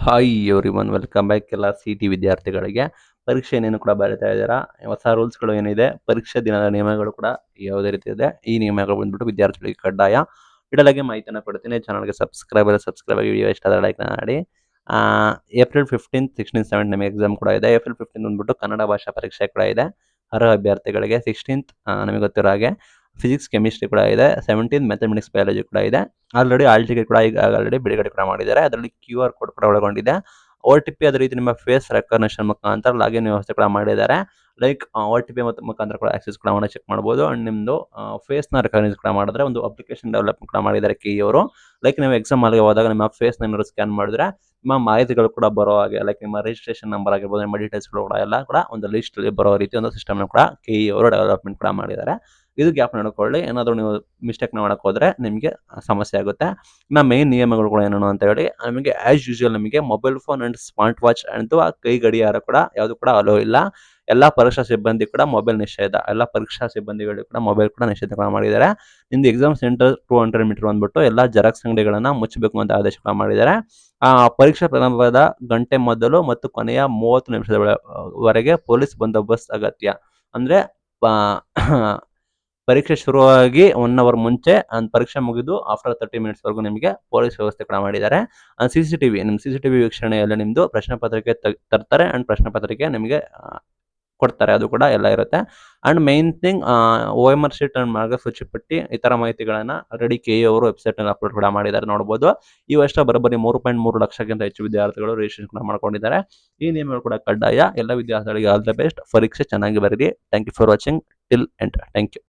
Hi everyone welcome back ಎಲ್ಲ CT ವಿದ್ಯಾರ್ಥಿಗಳಿಗೆ. ಪರೀಕ್ಷೆ ಏನೇನು ಕೂಡ ಬರೀತಾ ಇದ್ದೀರಾ, ಹೊಸ ರೂಲ್ಸ್ಗಳು ಏನಿದೆ, ಪರೀಕ್ಷೆ ದಿನದ ನಿಯಮಗಳು ಕೂಡ ಯಾವುದೇ ರೀತಿ ಇದೆ. ಈ ನಿಯಮಗಳು ಬಂದ್ಬಿಟ್ಟು ವಿದ್ಯಾರ್ಥಿಗಳಿಗೆ ಕಡ್ಡಾಯ. ಇಡಲಾಗಿ ಮಾಹಿತಿಯನ್ನು ಕೊಡ್ತೀನಿ. ಚಾನಲ್ಗೆ ಸಬ್ಸ್ಕ್ರೈಬ್ ಆಗಿ ವಿಡಿಯೋ ಇಷ್ಟ ಆದರೆ ಲೈಕ್ ಮಾಡಿ. ಏಪ್ರಿಲ್ 15, 16, 17 ನಿಮಗೆ ಎಕ್ಸಾಮ್ ಕೂಡ ಇದೆ. ಏಪ್ರಿಲ್ 15 ಬಂದ್ಬಿಟ್ಟು ಕನ್ನಡ ಭಾಷಾ ಪರೀಕ್ಷೆ ಕೂಡ ಇದೆ ಅರ್ಹ ಅಭ್ಯರ್ಥಿಗಳಿಗೆ. 16th ನಮಗೆ ಗೊತ್ತಿರೋ ಹಾಗೆ ಫಿಸಿಕ್ಸ್ ಕೆಮಿಸ್ಟ್ರಿ ಕೂಡ ಇದೆ. 17 ಮ್ಯಾಥಮೆಟಿಕ್ಸ್ ಬಯಾಲಜಿ ಕೂಡ ಇದೆ. ಆಲ್ರೆಡಿ ಹಾಲ್ ಟಿಕೆಟ್ ಕೂಡ ಈಗ ಆಲ್ರೆಡಿ ಬಿಡುಗಡೆ ಕೂಡ ಮಾಡಿದ್ದಾರೆ. ಅದರಲ್ಲಿ QR ಕೋಡ್ ಕೂಡ ಒಳಗೊಂಡಿದೆ. OTP ಅದೇ ರೀತಿ ನಿಮ್ಮ ಫೇಸ್ ರೆಕಗ್ನಿಷನ್ ಮುಖಾಂತರ ಲಾಗಿನ್ ವ್ಯವಸ್ಥೆ ಕೂಡ ಮಾಡಿದ್ದಾರೆ. ಲೈಕ್ OTP ಮುಖಾಂತರ ಕೂಡ ಆಕ್ಸೆಸ್ ಕೂಡ ಚೆಕ್ ಮಾಡ್ಬೋದು. ಅಂಡ್ ನಿಮ್ಮದು ಫೇಸ್ನ ರೆಕಗ್ನೈಸ್ ಕೂಡ ಮಾಡಿದ್ರೆ ಒಂದು ಅಪ್ಲಿಕೇಶನ್ ಡೆವಲಪ್ ಕೂಡ ಮಾಡಿದ್ದಾರೆ KE ಅವರು. ಲೈಕ್ ನೀವು ಎಕ್ಸಾಮ್ ಹಾಲ್ಗೆ ಹೋದಾಗ ನಿಮ್ಮ ಫೇಸ್ನ ಏನಾದ್ರು ಸ್ಕ್ಯಾನ್ ಮಾಡಿದ್ರೆ ನಿಮ್ಮ ಮಾಹಿತಿಗಳು ಕೂಡ ಬರೋ ಹಾಗೆ, ಲೈಕ್ ನಿಮ್ಮ ರಿಜಿಸ್ಟ್ರೇಷನ್ ನಂಬರ್ ಆಗಿರ್ಬೋದು, ನಿಮ್ಮ ಡೀಟೇಲ್ಸ್ಗಳು ಕೂಡ ಎಲ್ಲ ಕೂಡ ಒಂದು ಲಿಸ್ಟಲ್ಲಿ ಬರೋ ರೀತಿ ಒಂದು ಸಿಸ್ಟಮ್ನ ಕೂಡ KE ಅವರು ಡೆವಲಪ್ಮೆಂಟ್ ಕೂಡ ಮಾಡಿದ್ದಾರೆ. ಇದು ಗ್ಯಾಪ್ ನೋಡ್ಕೊಳ್ಳಿ. ಏನಾದರೂ ನೀವು ಮಿಸ್ಟೇಕ್ನ ಮಾಡಕ್ಕೆ ಹೋದರೆ ನಿಮಗೆ ಸಮಸ್ಯೆ ಆಗುತ್ತೆ. ಇನ್ನು ಮೇನ್ ನಿಯಮಗಳು ಕೂಡ ಏನೇನು ಅಂತ ಹೇಳಿ, ನಮಗೆ ಆ್ಯಸ್ ಯೂಶುವಲ್ ನಿಮಗೆ mobile phone and smart watch ಅಂತೂ ಆ ಕೈ ಗಡಿಯಾರ ಕೂಡ ಯಾವುದು ಕೂಡ ಅಲೋ ಇಲ್ಲ. ಎಲ್ಲ ಪರೀಕ್ಷಾ ಸಿಬ್ಬಂದಿ ಕೂಡ ಮೊಬೈಲ್ ನಿಷೇಧ. ಎಲ್ಲ ಪರೀಕ್ಷಾ ಸಿಬ್ಬಂದಿಗಳು ಕೂಡ ಮೊಬೈಲ್ ಕೂಡ ನಿಷೇಧ ಕೂಡ ಮಾಡಿದ್ದಾರೆ. ನಿಮ್ದು ಎಕ್ಸಾಮ್ ಸೆಂಟರ್ 200 ಮೀಟರ್ ಬಂದ್ಬಿಟ್ಟು ಎಲ್ಲ ಜೆರಾಕ್ಸ್ ಅಂಗಡಿಗಳನ್ನು ಮುಚ್ಚಬೇಕು ಅಂತ ಆದೇಶ ಕೂಡ ಮಾಡಿದ್ದಾರೆ. ಪರೀಕ್ಷಾ ಪ್ರಾರಂಭದ ಗಂಟೆ ಮೊದಲು ಮತ್ತು ಕೊನೆಯ 30 ನಿಮಿಷದ ವರೆಗೆ ಪೊಲೀಸ್ ಬಂದೋಬಸ್ತ್ ಅಗತ್ಯ. ಅಂದರೆ ಪರೀಕ್ಷೆ ಶುರುವಾಗಿ 1 ಅವರ್ ಮುಂಚೆ ಪರೀಕ್ಷೆ ಮುಗಿದು ಆಫ್ಟರ್ 30 ಮಿನಿಟ್ಸ್ವರೆಗೂ ನಿಮಗೆ ಪೊಲೀಸ್ ವ್ಯವಸ್ಥೆ ಕೂಡ ಮಾಡಿದ್ದಾರೆ. ನಿಮ್ಮ CCTV ವೀಕ್ಷಣೆಯಲ್ಲಿ ನಿಮ್ಮದು ಪ್ರಶ್ನೆ ಪತ್ರಿಕೆ ತರ್ತಾರೆ ಆ್ಯಂಡ್ ಪ್ರಶ್ನೆ ಪತ್ರಿಕೆ ನಿಮಗೆ ಕೊಡ್ತಾರೆ. ಅದು ಕೂಡ ಎಲ್ಲ ಇರುತ್ತೆ. And main thing OMR sheet and ಮಾರ್ಗಸೂಚಿ ಪಟ್ಟಿ ಇತರ ಮಾಹಿತಿಗಳನ್ನು ಆಲ್ರೆಡಿ KE ಅವರು ವೆಬ್ಸೈಟ್ನಲ್ಲಿ ಅಪ್ಲೋಡ್ ಕೂಡ ಮಾಡಿದ್ದಾರೆ, ನೋಡ್ಬೋದು. ಈ ವರ್ಷ ಬರೋಬ್ಬರಿ 3.3 ಲಕ್ಷಕ್ಕಿಂತ ಹೆಚ್ಚು ವಿದ್ಯಾರ್ಥಿಗಳು ರಿಜಿಸ್ಟ್ರೇಷನ್ ಕೂಡ ಮಾಡ್ಕೊಂಡಿದ್ದಾರೆ. ಈ ನಿಯಮಗಳು ಕೂಡ ಕಡ್ಡಾಯ. ಎಲ್ಲ ವಿದ್ಯಾರ್ಥಿಗಳಿಗೆ ಆಲ್ ದ ಬೆಸ್ಟ್. ಪರೀಕ್ಷೆ ಚೆನ್ನಾಗಿ ಬರೀರಿ. Thank you for watching till end. Thank you.